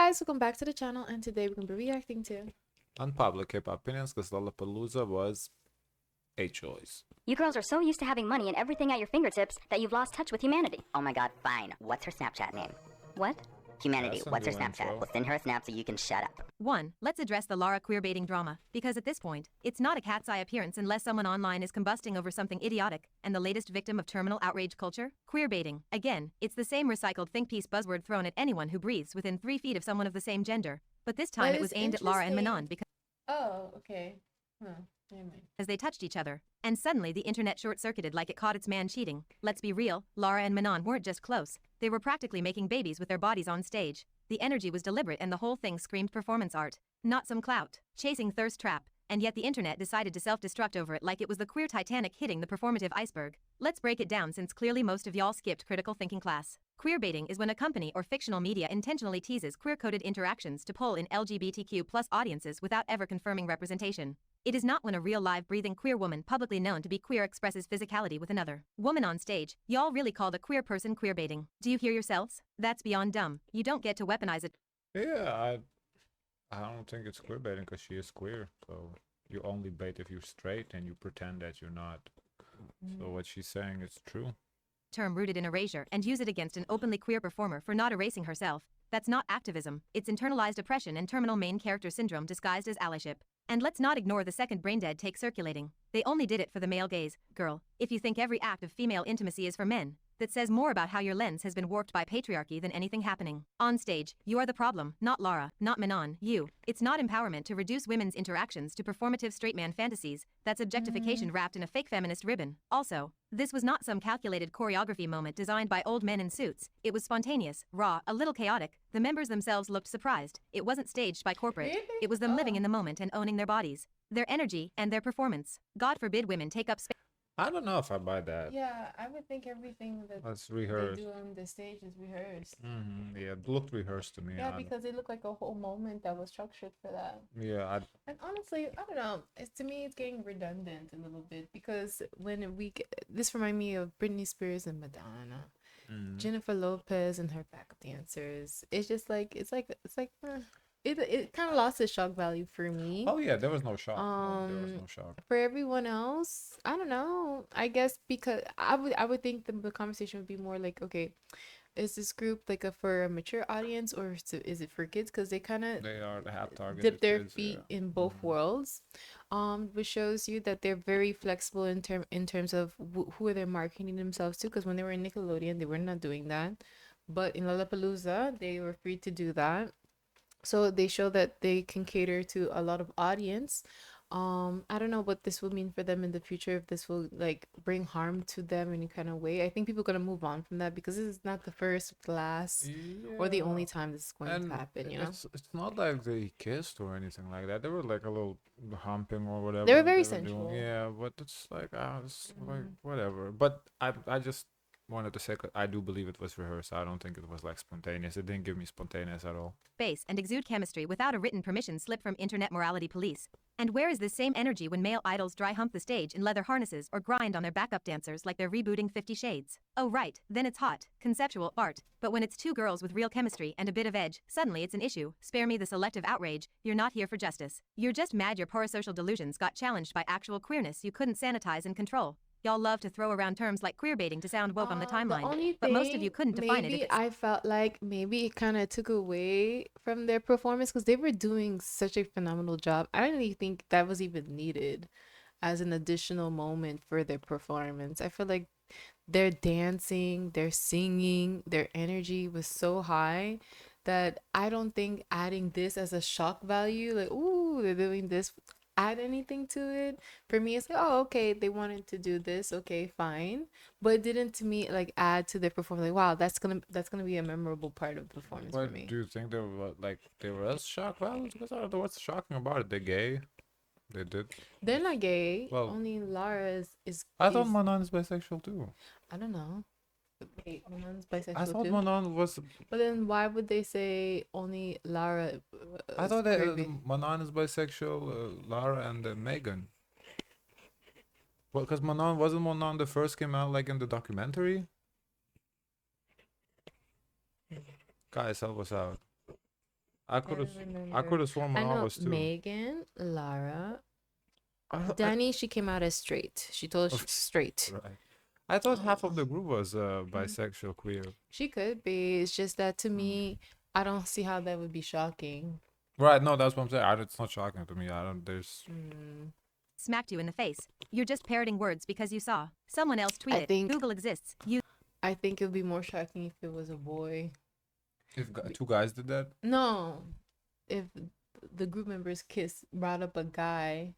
guys, welcome back to the channel, and today we're going to be reacting to Unpopular K-pop opinions, because Lollapalooza was a choice. You girls are so used to having money and everything at your fingertips that you've lost touch with humanity. Oh my god, fine. What's her Snapchat name? What? Humanity, That's a what's her new Snapchat? intro. We'll send her a snap so you can shut up. 1. Let's address the Lara queerbaiting drama, because at this point, it's not a cat's eye appearance unless someone online is combusting over something idiotic, and the latest victim of terminal outrage culture? Queerbaiting. Again, it's the same recycled think piece buzzword thrown at anyone who breathes within 3 feet of someone of the same gender, but this time That it was is aimed at Lara and interesting. Manon because Oh, okay. Never mind. they touched each other, and suddenly the internet short-circuited like it caught its man cheating. Let's be real, Lara and Manon weren't just close, they were practically making babies with their bodies on stage. The energy was deliberate and the whole thing screamed performance art, not some clout, chasing thirst trap, and yet the internet decided to self-destruct over it like it was the queer Titanic hitting the performative iceberg. Let's break it down since clearly most of y'all skipped critical thinking class. Queerbaiting is when a company or fictional media intentionally teases queer-coded interactions to pull in LGBTQ+ audiences without ever confirming representation. It is not when a real live breathing queer woman publicly known to be queer expresses physicality with another woman on stage. Y'all really called a queer person queerbaiting. Do you hear yourselves? That's beyond dumb. You don't get to weaponize it. Yeah, I don't think it's queerbaiting because she is queer. So you only bait if you're straight and you pretend that you're not. So what she's saying is true. Term rooted in erasure and use it against an openly queer performer for not erasing herself. That's not activism. It's internalized oppression and terminal main character syndrome disguised as allyship. And let's not ignore the second braindead take circulating. They only did it for the male gaze. Girl, if you think every act of female intimacy is for men, that says more about how your lens has been warped by patriarchy than anything happening. On stage, you are the problem, not Lara, not Manon, you. It's not empowerment to reduce women's interactions to performative straight man fantasies. That's objectification wrapped in a fake feminist ribbon. Also, this was not some calculated choreography moment designed by old men in suits. It was spontaneous, raw, a little chaotic. The members themselves looked surprised. It wasn't staged by corporate. Really? It was them living in the moment and owning their bodies, their energy, and their performance. God forbid women take up space. I don't know if I buy that. Yeah, I would think everything that Let's they rehearse. do on the stage is rehearsed. Yeah, it looked rehearsed to me. Yeah, because it looked like a whole moment that was structured for that. Yeah, And honestly, I don't know. To me, it's getting redundant a little bit because when this remind me of Britney Spears and Madonna, Jennifer Lopez and her backup dancers. It's just like it kind of lost its shock value for me. Oh yeah, there was no shock. No, there was no shock. For everyone else, I don't know. I guess because I would think the conversation would be more like, okay, is this group like for a mature audience or is it for kids? Because they kind of They have targeted dip their kids, feet yeah. in both worlds, which shows you that they're very flexible in terms of who they're marketing themselves to. Because when they were in Nickelodeon, they were not doing that, but in Lollapalooza, they were free to do that. So they show that they can cater to a lot of audience. I don't know what this will mean for them in the future, if this will like bring harm to them in any kind of way. I think people are gonna move on from that because this is not the first, the last, or the only time this is going to happen, you know? It's not like they kissed or anything like that. They were like a little humping or whatever. They were very doing. sensual. Yeah, but it's like it's like whatever. But I just wanted to say 'cause I do believe it was rehearsed. I don't think it was like spontaneous. It didn't give me spontaneous at all. Space and exude chemistry without a written permission slip from internet morality police. And where is this same energy when male idols dry hump the stage in leather harnesses or grind on their backup dancers like they're rebooting 50 Shades? Oh right, then it's hot, conceptual art. But when it's two girls with real chemistry and a bit of edge, suddenly it's an issue. Spare me the selective outrage. You're not here for justice. You're just mad your parasocial delusions got challenged by actual queerness you couldn't sanitize and control. Y'all love to throw around terms like queerbaiting to sound woke on the timeline, but most of you couldn't define it. Maybe I felt like maybe it kind of took away from their performance because they were doing such a phenomenal job. I don't even think that was even needed as an additional moment for their performance. I feel like their dancing, their singing, their energy was so high that I don't think adding this as a shock value, like, ooh, they're doing this, add anything to it. For me, it's like, oh, okay, they wanted to do this, okay, fine, but it didn't to me like add to their performance. Like, wow, that's gonna be a memorable part of the performance But for me. do you think they were as shock values? Because I don't know what's shocking about it. They're gay. They did. They're not gay. Well, only Lara is I thought Manon is bisexual too. I don't know. Wait, Manon's bisexual I thought too? Manon was. But then why would they say only Lara? I is thought that queer? Manon is bisexual. Lara and Megan. Well, because Manon Manon the first came out like in the documentary. Guys, help us out. I I could don't have. I remember. could have sworn I Manon know was too. Megan, Lara, I, Danny. She came out as straight. She told us Of- she's straight. right. I thought half of the group was bisexual, queer. She could be. It's just that to me, I don't see how that would be shocking. Right. No, that's what I'm saying. It's not shocking to me. I don't. There's. Smacked you in the face. You're just parroting words because you saw. Someone else tweet I it. think- Google exists. You I think it would be more shocking if it was a boy. If two guys did that. No, if the group members brought up a guy,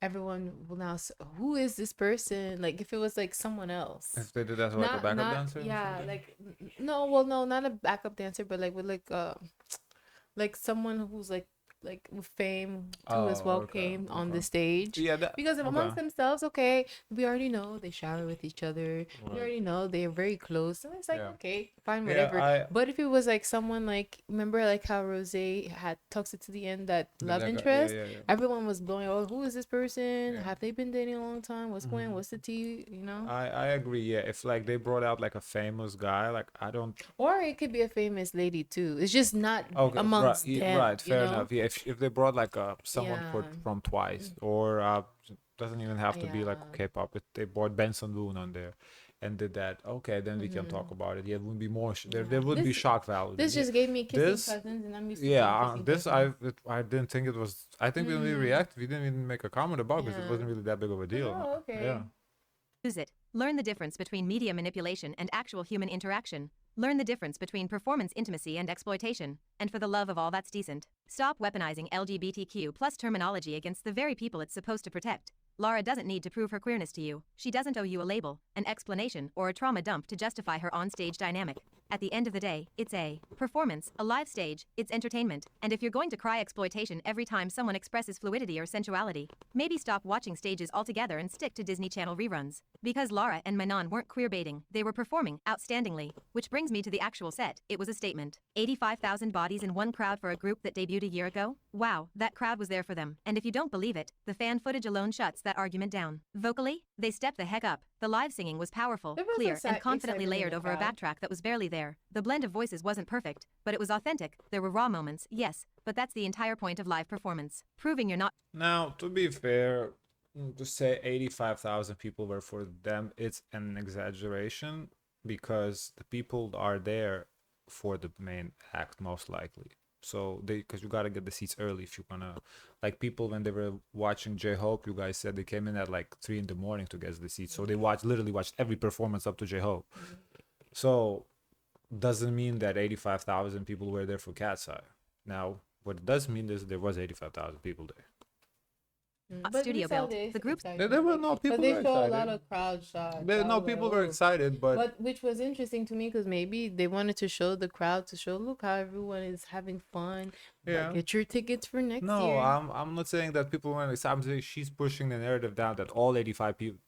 everyone will now say, who is this person? Like if it was like someone else. If they did that to like a backup dancer. or Yeah, something? like no, well, no, not a backup dancer, but like with like someone who's like with fame too as Oh, well okay, came on okay. the stage. Yeah. That. Because amongst okay. themselves, okay, we already know they shower with each other. We Right. already know they're very close. So it's like, Yeah. okay, fine, Yeah, whatever. But if it was like someone like, remember like how Rose had talks it to the end that love that guy- interest, Yeah, yeah, yeah. everyone was blowing, oh, who is this person? Yeah. Have they been dating a long time? What's going on? What's the tea? You know? I agree. Yeah. If like they brought out like a famous guy, like I don't. Or it could be a famous lady too. It's just not Okay. amongst right. them. Right. you Fair know? enough. Yeah. If they brought like someone Yeah. from Twice or doesn't even have to be like Yeah. K-pop. If they brought Benson Boone on there and did that, okay, then we can talk about it. Yeah, it would be more. There would be This- shock value. This Yeah. just gave me kissing This- cousins, and I'm used to Yeah, seeing kissing this cousins. I didn't think it was. I think when we react, we didn't even make a comment about it because it Yeah. wasn't really that big of a deal. Oh, okay. Yeah. use it. Learn the difference between media manipulation and actual human interaction. Learn the difference between performance intimacy and exploitation. And for the love of all that's decent, stop weaponizing LGBTQ plus terminology against the very people it's supposed to protect. Lara doesn't need to prove her queerness to you. She doesn't owe you a label, an explanation, or a trauma dump to justify her onstage dynamic. At the end of the day, it's a performance, a live stage, it's entertainment. And if you're going to cry exploitation every time someone expresses fluidity or sensuality, maybe stop watching stages altogether and stick to Disney Channel reruns. Because Lara and Manon weren't queerbaiting, they were performing outstandingly. Which brings me to the actual set. It was a statement. 85,000 bodies in one crowd for a group that debuted a year ago? Wow, that crowd was there for them. And if you don't believe it, the fan footage alone shuts that argument down. Vocally, they stepped the heck up. The live singing was powerful, There was clear, and excitement confidently in the layered over a crowd. backtrack that was barely there. The blend of voices wasn't perfect, but it was authentic. There were raw moments, yes, but that's the entire point of live performance. Proving you're not Now, to be fair, to say 85,000 people were for them, it's an exaggeration because the people are there for the main act most likely. So because you gotta get the seats early if you're gonna, like people when they were watching J-Hope, you guys said they came in at like 3 a.m. to get the seats. So they literally watched every performance up to J-Hope. So doesn't mean that 85,000 people were there for Katseye. Now, what it does mean is there was 85,000 people there. Not But studio we saw built. this The groups- excitement. There were no people But they were show a excited. lot of crowd shots. There, I no, was like, people were oh. excited, but Which was interesting to me because maybe they wanted to show the crowd to show, look how everyone is having fun. Like, Yeah. get your tickets for next no, year. I'm not saying that people weren't excited. I'm saying she's pushing the narrative down that all 85,000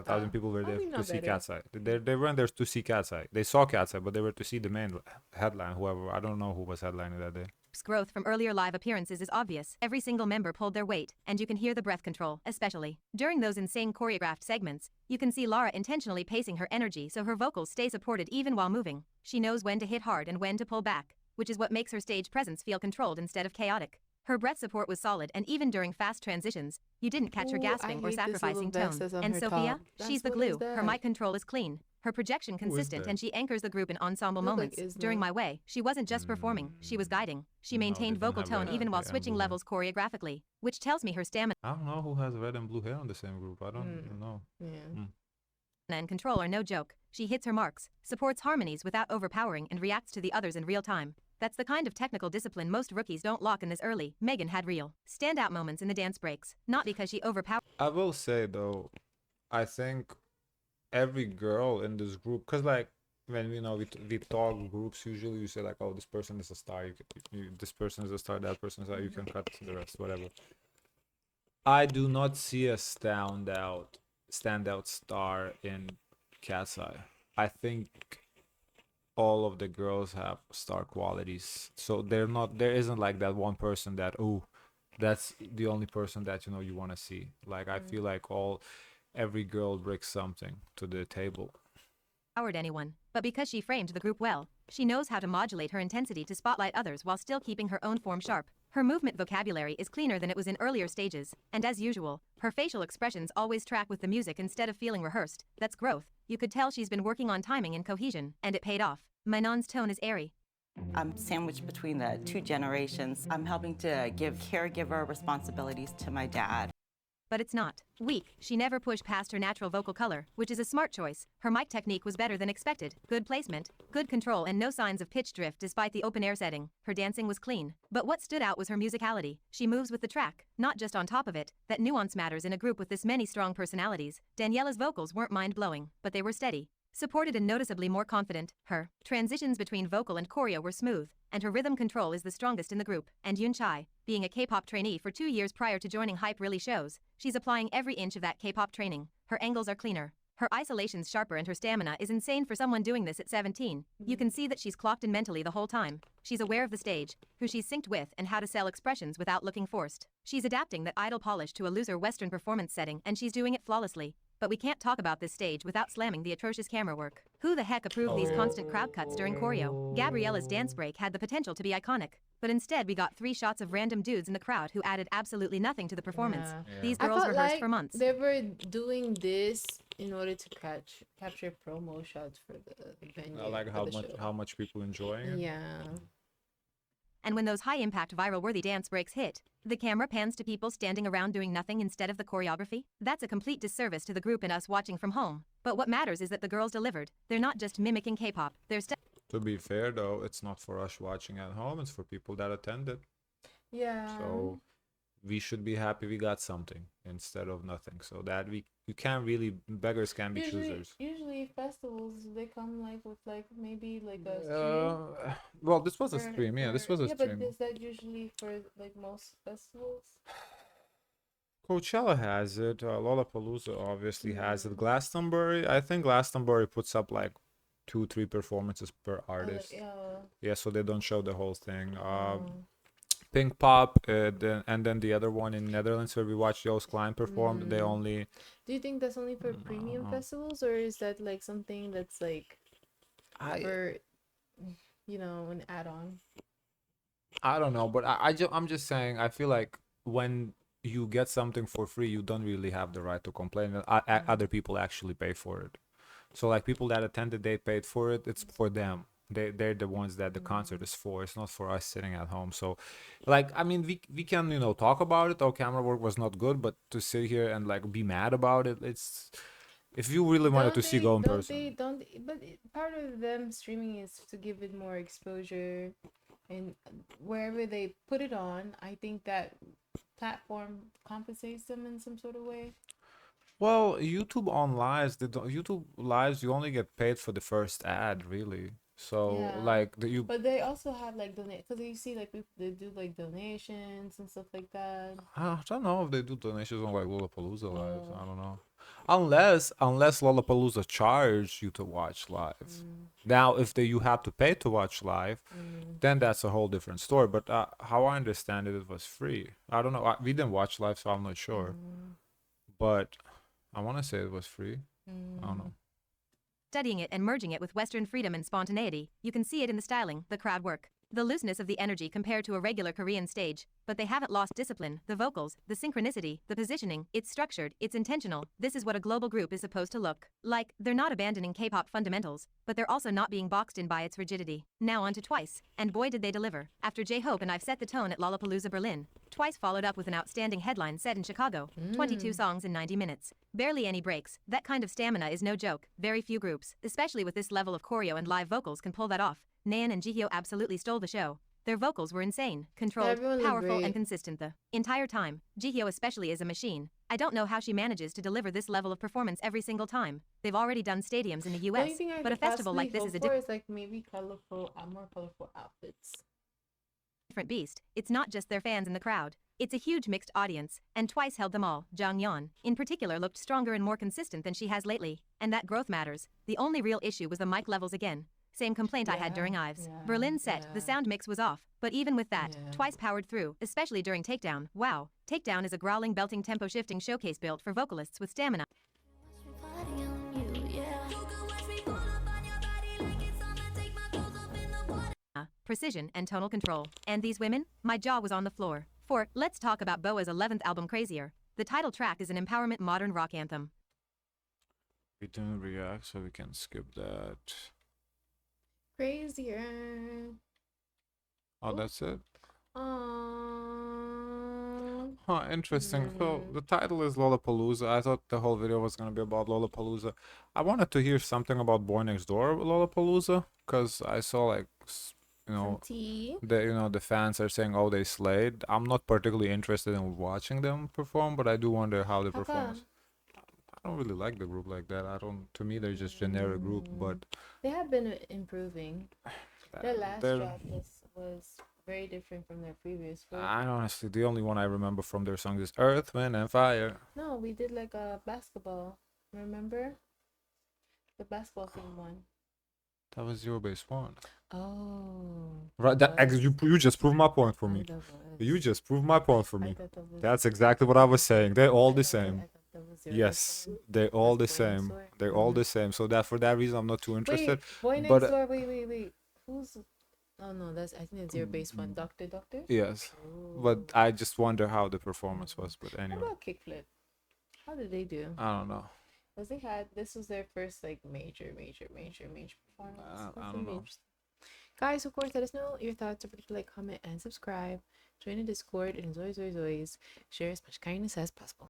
Ah, people were oh, there we know to see better. Katseye. They weren't there to see Katseye. They saw Katseye, but they were to see the main headline. Whoever, I don't know who was headlining that day. growth from earlier live appearances is obvious. Every single member pulled their weight, and you can hear the breath control, especially during those insane choreographed segments. You can see Lara intentionally pacing her energy so her vocals stay supported even while moving. She knows when to hit hard and when to pull back, which is what makes her stage presence feel controlled instead of chaotic. Her breath support was solid, and even during fast transitions, you didn't catch her Ooh, I gasping or hate this little sacrificing vest tone. that's on And her Sophia, top. she's the That's what is glue. Her that? mic control is clean. Her projection Who is consistent, that? and she anchors the group in ensemble Look like moments. During Isma. My Way, she wasn't just performing, she was guiding. She No, they maintained don't vocal have tone red even while and switching blue hair. levels choreographically, which tells me her stamina I don't know who has red and blue hair on the same group. I don't know. Yeah. and control are no joke. She hits her marks, supports harmonies without overpowering, and reacts to the others in real time. That's the kind of technical discipline most rookies don't lock in this early. Megan had real, standout moments in the dance breaks, not because she overpowered. I will say though, I think every girl in this group, cause like when we talk groups, usually you say like, oh, this person is a star. This person is a star. That person is a star. You can cut the rest, whatever. I do not see a standout star in Katseye. I think all of the girls have star qualities, so there isn't like that one person that, oh, that's the only person that you want to see. Like I feel like every girl brings something to the table. Anyone, but because she framed the group well, She knows how to modulate her intensity to spotlight others while still keeping her own form sharp. Her movement vocabulary is cleaner than it was in earlier stages, and as usual, her facial expressions always track with the music instead of feeling rehearsed. That's growth. You could tell she's been working on timing and cohesion, and it paid off. Manon's tone is airy. I'm sandwiched between the two generations. I'm helping to give caregiver responsibilities to my dad. But it's not weak. She never pushed past her natural vocal color, which is a smart choice. Her mic technique was better than expected. Good placement, good control, and no signs of pitch drift despite the open air setting. Her dancing was clean. But what stood out was her musicality. She moves with the track, not just on top of it. That nuance matters in a group with this many strong personalities. Daniela's vocals weren't mind-blowing, but they were steady. Supported and noticeably more confident, her transitions between vocal and choreo were smooth, and her rhythm control is the strongest in the group. And Yoon Chai, being a K-pop trainee for 2 years prior to joining Hype really shows, she's applying every inch of that K-pop training. Her angles are cleaner, her isolation's sharper, and her stamina is insane for someone doing this at 17. You can see that she's clocked in mentally the whole time. She's aware of the stage, who she's synced with, and how to sell expressions without looking forced. She's adapting that idol polish to a looser Western performance setting, and she's doing it flawlessly. But we can't talk about this stage without slamming the atrocious camera work. Who the heck approved these constant crowd cuts during choreo? Gabriella's dance break had the potential to be iconic, but instead we got 3 shots of random dudes in the crowd who added absolutely nothing to the performance. Yeah. These I girls felt rehearsed like for months. they were doing this in order to capture promo shots for the venue. I like for how the much show. how much people enjoying it. Yeah. And when those high-impact viral-worthy dance breaks hit, the camera pans to people standing around doing nothing instead of the choreography. That's a complete disservice to the group and us watching from home. But what matters is that the girls delivered. They're not just mimicking K-pop. They're To be fair though, it's not for us watching at home, it's for people that attended. Yeah. So we should be happy we got something instead of nothing. So that you can't really, beggars can be choosers. Usually festivals they come like with like maybe like a stream. Well, this was a stream, yeah. This was a yeah, stream. but is that usually for like most festivals? Coachella has it. Lollapalooza obviously has it. Glastonbury, I think Glastonbury puts up like 2-3 performances per artist. Yeah. Yeah, so they don't show the whole thing. Oh. Pink Pop, and then the other one in Netherlands where we watched Joost Klein perform. They only. Do you think that's only for premium festivals, or is that like something that's like for an add-on? I don't know, but I'm just saying. I feel like when you get something for free, you don't really have the right to complain that other people actually pay for it. So like people that attended, they paid for it. It's for them. They're the ones that the concert is for. It's not for us sitting at home. So like, I mean, we can talk about it. Oh, camera work was not good, but to sit here and like be mad about it, it's, if you really wanted to see, go in person. But part of them streaming is to give it more exposure, and wherever they put it on, I think that platform compensates them in some sort of way. Well, YouTube on lives, YouTube lives, you only get paid for the first ad, really. So Yeah. like But they also have like because you see like they do like donations and stuff like that. I don't know if they do donations on like Lollapalooza live. I don't know. Unless Lollapalooza charge you to watch live. Now, if you have to pay to watch live, then that's a whole different story. But how I understand it, it was free. I don't know. We didn't watch live, so I'm not sure. But I want to say it was free. I don't know. Studying it and merging it with Western freedom and spontaneity, you can see it in the styling, the crowd work, the looseness of the energy compared to a regular Korean stage. But they haven't lost discipline, the vocals, the synchronicity, the positioning. It's structured, it's intentional. This is what a global group is supposed to look like. They're not abandoning K-pop fundamentals, but they're also not being boxed in by its rigidity. Now on to Twice, and boy did they deliver. After J-Hope and I've Set the Tone at Lollapalooza Berlin, Twice followed up with an outstanding headline set in Chicago, 22 songs in 90 minutes. Barely any breaks. That kind of stamina is no joke. Very few groups, especially with this level of choreo and live vocals, can pull that off. Nayeon and Jihyo absolutely stole the show. Their vocals were insane, controlled, Everyone looked powerful, great. and consistent the entire time. Jihyo especially is a machine. I don't know how she manages to deliver this level of performance every single time. They've already done stadiums in the The US, only thing I but a could festival possibly like this hope is a for is like maybe more colorful outfits. different beast. It's not just their fans in the crowd. It's a huge mixed audience, and Twice held them all. Jang Yeon, in particular, looked stronger and more consistent than she has lately, and that growth matters. The only real issue was the mic levels again. Same complaint I had during Ives. Berlin set, the sound mix was off, but even with that, Twice powered through, especially during Takedown. Wow, Takedown is a growling, belting, tempo-shifting showcase built for vocalists with stamina. precision, and tonal control. And these women? My jaw was on the floor. For let's talk about Boa's 11th album, Crazier. The title track is an empowerment modern rock anthem. We didn't react, so we can skip that. Crazier. Oh, that's it? Aww. Huh, interesting. So the title is Lollapalooza. I thought the whole video was gonna be about Lollapalooza. I wanted to hear something about Boy Next Door Lollapalooza, because I saw like you Some know tea. the fans are saying, oh, they slayed. I'm not particularly interested in watching them perform, but I do wonder how the How performance. come? I don't really like the group like that. I don't. To me, they're just generic group, but They have been improving. Their last they're. drop was very different from their previous work. I honestly, the only one I remember from their songs is Earth, Wind, and Fire. No, we did like a basketball. Remember? The basketball theme one. That was your base one. Oh. Right. You just proved my point for me. That was. You just proved my point for I me. thought that was. That's exactly what I was saying. They're all the I same. thought that was your Yes, best one. they're all the That's Boy Next same. Door. They're all the same. So that for that reason, I'm not too interested. Wait, Boy Next but Door. Wait. Who's? Oh no, I think it's your base one. Doctor. yes, but I just wonder how the performance was. But What anyway, about Kickflip? How did they do? I don't know. Because this was their first like major performance. I That's don't gonna be know. interesting. Guys, of course, let us know your thoughts. Don't forget to like, comment, and subscribe. Join the Discord, and as always, share as much kindness as possible.